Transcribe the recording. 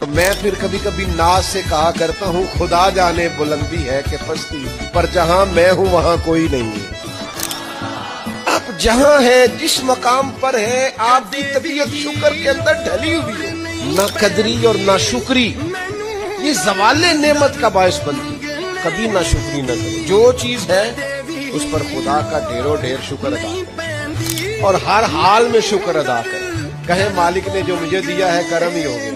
मैं फिर कभी कभी नाज से कहा करता हूँ, खुदा जाने बुलंदी है कि पस्ती, पर जहाँ मैं हूँ वहाँ कोई नहीं है। आप जहाँ है, जिस मकाम पर है, आपकी तबीयत शुक्र के अंदर ढली हुई है। ना कदरी और ना शुक्री ये ज़वाले नेमत का बायस बनती है। कभी ना शुक्री न करो, जो चीज है उस पर खुदा का ढेरों ढेर शुक्र अदा करें और हर हाल में शुक्र अदा करें। कहे मालिक ने जो मुझे दिया है करम ही हो गया।